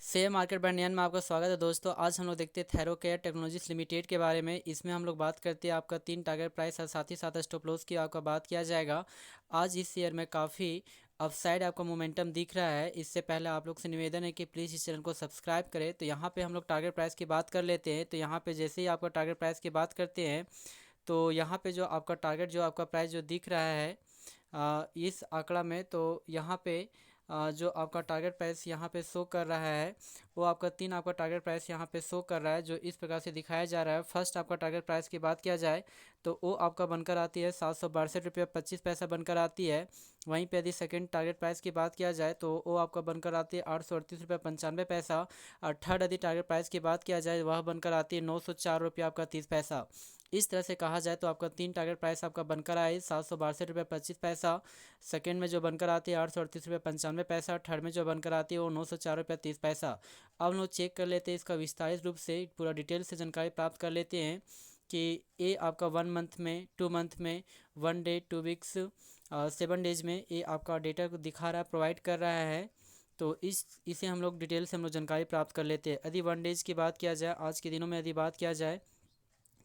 Share market बर्नियान में आपका स्वागत है दोस्तों। आज हम लोग देखते हैं थैरोकेयर टेक्नोलॉजीज लिमिटेड के बारे में। इसमें हम लोग बात करते हैं आपका 3 टारगेट प्राइस और साथ ही साथ स्टॉप लॉस की आपका बात किया जाएगा। आज इस शेयर में काफ़ी अपसाइड आपका मोमेंटम दिख रहा है। इससे पहले आप लोग से निवेदन है कि प्लीज़ इस चैनल को सब्सक्राइब करें। तो यहाँ पे हम लोग टारगेट प्राइस की बात कर लेते हैं। तो यहाँ पे जैसे ही आपका टारगेट प्राइस की बात करते हैं तो यहाँ पे जो आपका टारगेट जो आपका प्राइस जो दिख रहा है इस आंकड़ा में, तो यहाँ पे जो आपका टारगेट प्राइस यहाँ पे शो कर रहा है वो आपका आपका टारगेट प्राइस यहाँ पे शो कर रहा है, जो इस प्रकार से दिखाया जा रहा है। फर्स्ट आपका टारगेट प्राइस की बात किया जाए तो वो आपका बनकर आती है 762 रुपये 25 पैसा बनकर आती है। वहीं पे यदि सेकंड टारगेट प्राइस की बात किया जाए तो वो आपका बनकर आती है 838 रुपये 95 पैसा। और थर्ड यदि टारगेट प्राइस की बात किया जाए वह बनकर आती है 904 रुपये आपका 30 पैसा। इस तरह से कहा जाए तो आपका 3 टारगेट प्राइस आपका बनकर आए 762 रुपये 25 पैसा। सेकेंड में जो बनकर आती है 838 रुपये 95 पैसा। थर्ड में जो बनकर आती है वो 904 रुपये 30 पैसा। अब हम लोग चेक कर लेते हैं इसका विस्तारित रूप से, पूरा डिटेल से जानकारी प्राप्त कर लेते हैं कि ये आपका 1 मंथ में, 2 मंथ में, 1 डे, 2 वीक्स, 7 डेज में ये आपका डेटा को दिखा रहा है, प्रोवाइड कर रहा है। तो इसे हम लोग डिटेल से हम लोग जानकारी प्राप्त कर लेते हैं। यदि 1 डेज की बात किया जाए, आज के दिनों में यदि बात किया जाए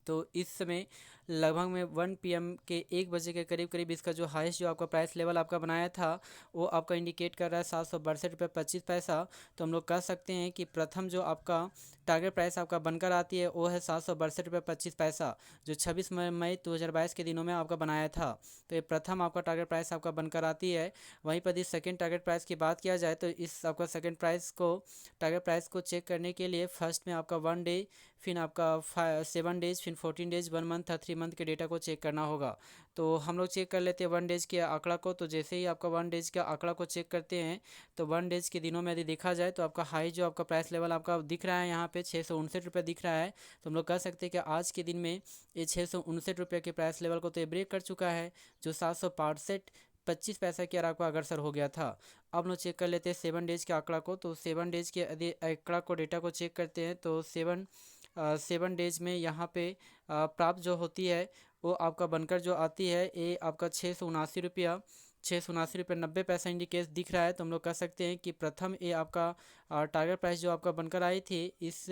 तो इस समय लगभग में 1 PM के 1 बजे के करीब करीब इसका जो हाईएस्ट जो आपका प्राइस लेवल आपका बनाया था वो आपका इंडिकेट कर रहा है 762 रुपये 25 पैसा। तो हम लोग कह सकते हैं कि प्रथम जो आपका टारगेट प्राइस आपका बनकर आती है वो है 762 रुपये 25 पैसा, जो 26 मई 2022 के दिनों में आपका बनाया था। तो ये प्रथम आपका टारगेट प्राइस आपका बनकर आती है। वहीं पर यदि सेकेंड टारगेट प्राइस की बात किया जाए तो इस आपका सेकेंड टारगेट प्राइस को चेक करने के लिए फर्स्ट में आपका 1 डे, फिर आपका 7 डेज, फिर 14 डेज, 1 मंथ और 3 मंथ के डेटा को चेक करना होगा। तो हम लोग चेक कर लेते हैं 1 डेज के आंकड़ा को। तो जैसे ही आपका 1 डेज का आंकड़ा को चेक करते हैं तो 1 डेज के दिनों में यदि देखा जाए तो आपका हाई जो आपका प्राइस लेवल आपका दिख रहा है यहाँ पे 659 रुपये दिख रहा है। तो हम लोग कह सकते हैं कि आज के दिन में ये 659 रुपये के प्राइस लेवल को तो ये ब्रेक कर चुका है, जो 762 रुपये 25 पैसा की आपको अग्रसर हो गया था। अब हम लोग चेक कर लेते हैं 7 डेज के आंकड़ा को। तो 7 डेज के यदि आंकड़ा को डेटा को चेक करते हैं तो 7 डेज में यहाँ पे प्राप्त जो होती है वो आपका बनकर जो आती है ये आपका 679 रुपया 90 पैसा इंडिकेट दिख रहा है। तो हम लोग कह सकते हैं कि प्रथम ये आपका टारगेट प्राइस जो आपका बनकर आई थी इस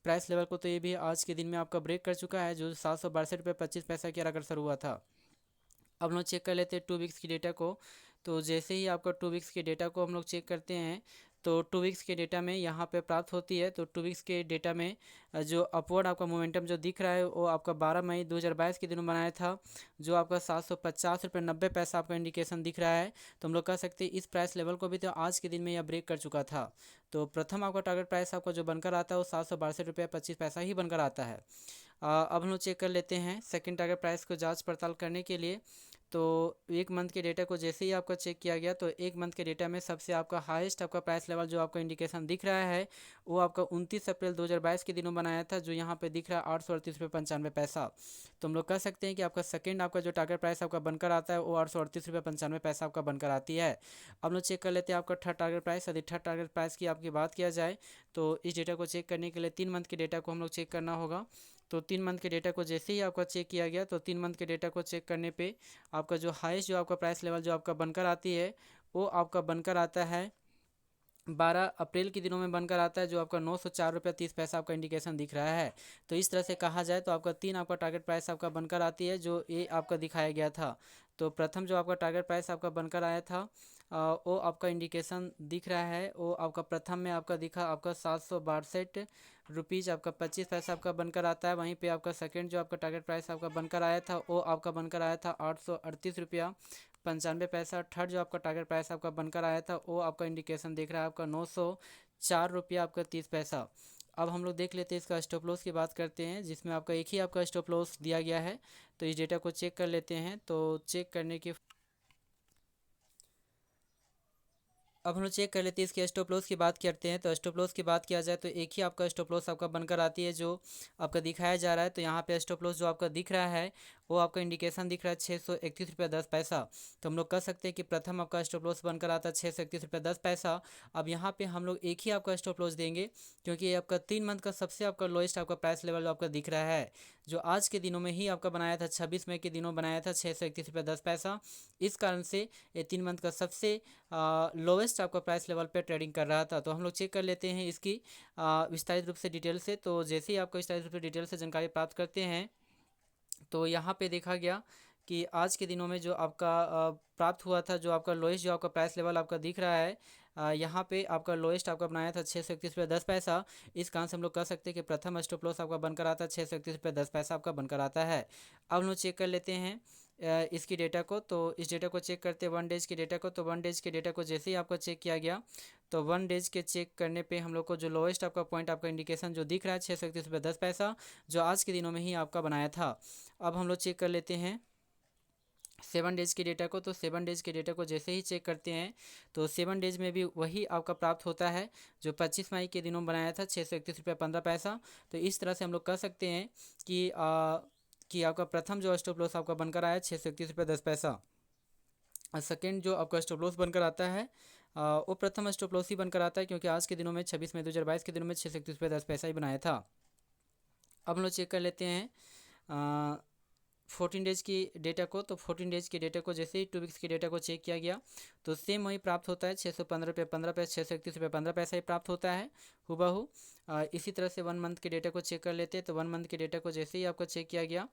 प्राइस लेवल को तो ये भी आज के दिन में आपका ब्रेक कर चुका है, जो 762 रुपये 25 पैसा की अग्रसर हुआ था। अब हम लोग चेक कर लेते हैं 2 वीक्स की डेटा को। तो जैसे ही आपका 2 वीक्स के डेटा को हम लोग चेक करते हैं तो 2 वीक्स के डेटा में यहाँ पे प्राप्त होती है। तो 2 वीक्स के डेटा में जो अपवर्ड आपका मोमेंटम जो दिख रहा है वो आपका 12 मई 2022 के दिनों बनाया था, जो आपका 750 रुपये 90 पैसा आपका इंडिकेशन दिख रहा है। तो हम लोग कह सकते हैं इस प्राइस लेवल को भी तो आज के दिन में यह ब्रेक कर चुका था। तो प्रथम आपका टारगेट प्राइस आपका जो बनकर आता है वो 762 रुपये 25 पैसा ही बनकर आता है। अब हम लोग चेक कर लेते हैं सेकंड टारगेट प्राइस को जांच पड़ताल करने के लिए। तो 1 मंथ के डेटा को जैसे ही आपका चेक किया गया तो 1 मंथ के डेटा में सबसे आपका हाईएस्ट आपका प्राइस लेवल जो आपका इंडिकेशन दिख रहा है वो आपका 29 अप्रैल 2022 के दिनों बनाया था, जो यहाँ पे दिख रहा है 838 रुपये 95 पैसा। तो हम लोग कह सकते हैं कि आपका सेकंड आपका जो टारगेट प्राइस आपका बनकर आता है वो 838 रुपये 95 पैसा आपका बनकर आती है। अब लोग चेक कर लेते हैं आपका थर्ड टारगेट प्राइस। यदि थर्ड टारगेट प्राइस की आपकी बात किया जाए तो इस डेटा को चेक करने के लिए 3 मंथ के डेटा को हम लोग चेक करना होगा। तो 3 मंथ के डेटा को जैसे ही आपका चेक किया गया तो 3 मंथ के डेटा को चेक करने पे आपका जो हाईएस्ट जो आपका प्राइस लेवल जो आपका बनकर आती है वो आपका बनकर आता है 12 अप्रैल के दिनों में बनकर आता है, जो आपका 904 रुपये 30 पैसा आपका इंडिकेशन दिख रहा है। तो इस तरह से कहा जाए तो आपका आपका टारगेट प्राइस आपका बनकर आती है, जो ये आपका दिखाया गया था। तो प्रथम जो आपका टारगेट प्राइस आपका बनकर आया था वो आपका इंडिकेशन दिख रहा है, वो आपका प्रथम में आपका दिखा आपका 762 रुपीज़ आपका 25 पैसा आपका बनकर आता है। वहीं पे आपका सेकंड जो आपका टारगेट प्राइस आपका बनकर आया था वो आपका बनकर आया था 838 रुपया 95 पैसा। थर्ड जो आपका टारगेट प्राइस आपका बनकर आया था वो आपका इंडिकेशन देख रहा है आपका 904 रुपया आपका 30 पैसा। अब हम लोग देख लेते हैं इसका स्टॉप लॉस की बात करते हैं, जिसमें आपका एक ही आपका स्टॉप लॉस दिया गया है। तो इस डेटा को चेक कर लेते हैं। तो चेक करने के अब हम लोग चेक कर लेते हैं इसके स्टॉप लॉस की बात करते हैं। तो स्टॉप लॉस की बात किया जाए तो एक ही आपका स्टॉप लॉस आपका बनकर आती है, जो आपका दिखाया जा रहा है। तो यहाँ पे स्टॉप लॉस जो आपका दिख रहा है वो आपका इंडिकेशन दिख रहा है 631 रुपया 10 पैसा। तो हम लोग कह सकते हैं कि प्रथम आपका स्टॉप लॉस बनकर आता है 631 रुपया 10 पैसा। अब यहाँ पे हम लोग एक ही आपका स्टॉप लॉस देंगे, क्योंकि ये आपका 3 मंथ का सबसे आपका लोएस्ट आपका प्राइस लेवल आपका दिख रहा है, जो आज के दिनों में ही आपका बनाया था, 26 मई के दिनों बनाया था 631 रुपया 10 पैसा। इस कारण से ये 3 मंथ का सबसे लोवेस्ट लोएस्ट आपका प्राइस लेवल पे ट्रेडिंग कर रहा था। तो हम लोग चेक कर लेते हैं इसकी विस्तारित रूप से डिटेल से। तो जैसे ही आपको विस्तारित रूप से डिटेल से जानकारी प्राप्त करते हैं तो यहाँ पे देखा गया कि आज के दिनों में जो आपका प्राप्त हुआ था, जो आपका लोएस्ट जो आपका प्राइस लेवल आपका दिख रहा है, यहाँ पे आपका लोएस्ट आपका बनाया था 631 रुपये 10 पैसा। इस कारण से हम लोग कह सकते हैं कि प्रथम स्टॉप लॉस आपका बनकर आता है 631 रुपये 10 पैसा आपका बनकर आता है। अब हम लोग चेक कर लेते हैं इसकी डेटा को। तो इस डेटा को चेक करते हैं 1 डेज के डेटा को। तो 1 डेज के डेटा को जैसे ही आपका चेक किया गया तो 1 डेज के चेक करने पे हम लोग को जो लोएस्ट आपका पॉइंट आपका इंडिकेशन जो दिख रहा है 631 रुपये 10 पैसा, जो आज के दिनों में ही आपका बनाया था। अब हम लोग चेक कर लेते हैं 7 डेज़ के डेटा को। तो 7 डेज़ के डेटा को जैसे ही चेक करते हैं तो 7 डेज़ में भी वही आपका प्राप्त होता है जो 25 मई के दिनों बनाया था 631 रुपये 15 पैसा। तो इस तरह से हम लोग कह सकते हैं कि आपका प्रथम जो स्टॉप लॉस आपका बनकर आया 631 रुपये 10 पैसा। सेकेंड जो आपका स्टॉप लॉस बनकर आता है वो प्रथम स्टॉप लॉस ही बनकर आता है, क्योंकि आज के दिनों में 26 मई 2022 के दिनों में 631 रुपये 10 पैसा ही बनाया था। अब हम लोग चेक कर लेते हैं 14 डेज़ की डेटा को। तो 14 डेज़ के डेटा को जैसे ही 2 वीक्स के डेटा को चेक किया गया तो सेम वही प्राप्त होता है 615 रुपये 15 पैसा 631 रुपये 15 पैसा ही प्राप्त होता है हुबहू। इसी तरह से 1 मंथ के डेटा को चेक कर लेते हैं। तो 1 मंथ के डेटा को जैसे ही आपका चेक किया गया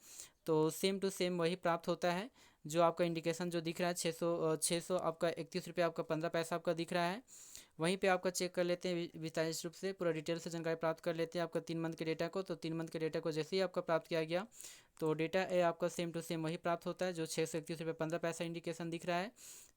तो सेम टू सेम वही प्राप्त होता है जो आपका इंडिकेशन जो दिख रहा है 600 आपका 31 रुपये आपका 15 पैसा आपका दिख रहा है। वहीं पे आपका चेक कर लेते हैं विस्तारित रूप से पूरा डिटेल से जानकारी प्राप्त कर लेते हैं आपका 3 मंथ के डेटा को। तो 3 मंथ के डेटा को जैसे ही आपका प्राप्त किया गया तो डेटा आपका सेम टू सेम वही प्राप्त होता है जो 631 रुपये 15 पैसा इंडिकेशन दिख रहा है।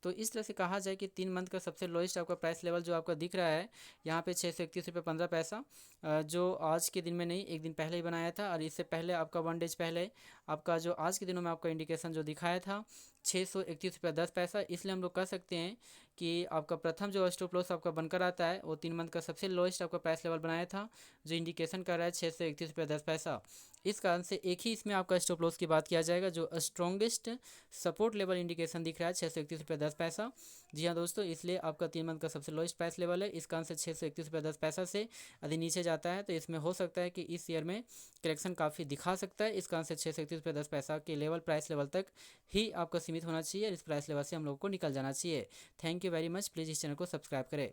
तो इस तरह से कहा जाए कि 3 मंथ का सबसे लोएस्ट आपका प्राइस लेवल जो आपका दिख रहा है यहाँ पे 631 रुपये 15 पैसा, जो आज के दिन में नहीं एक दिन पहले ही बनाया था। और इससे पहले आपका 1 डेज पहले आपका जो आज के दिनों में आपका इंडिकेशन जो दिखाया था 631 रुपये 10 पैसा। इसलिए हम लोग कह सकते हैं कि आपका प्रथम जो स्टॉप लॉस आपका बनकर आता है वो 3 मंथ का सबसे लोएस्ट आपका प्राइस लेवल बनाया था जो इंडिकेशन कर रहा है 631 रुपये 10 पैसा। इस कारण से एक ही इसमें आपका स्टॉप लॉस की बात किया जाएगा जो स्ट्रॉन्गेस्ट सपोर्ट लेवल इंडिकेशन दिख रहा है 631 रुपये 10 पैसा। जी हाँ दोस्तों, इसलिए आपका 3 मंथ का सबसे लोएस्ट प्राइस लेवल है। इस कारण से 631 रुपये 10 पैसा से यदि नीचे जाता है तो इसमें हो सकता है कि इस ईयर में करेक्शन काफ़ी दिखा सकता है। इस कारण से 631 रुपये 10 पैसा के लेवल प्राइस लेवल तक ही आपका सीमित होना चाहिए और इस प्राइस लेवल से हम लोगों को निकल जाना चाहिए। Thank you very much. Please इस चैनल को सब्सक्राइब करें।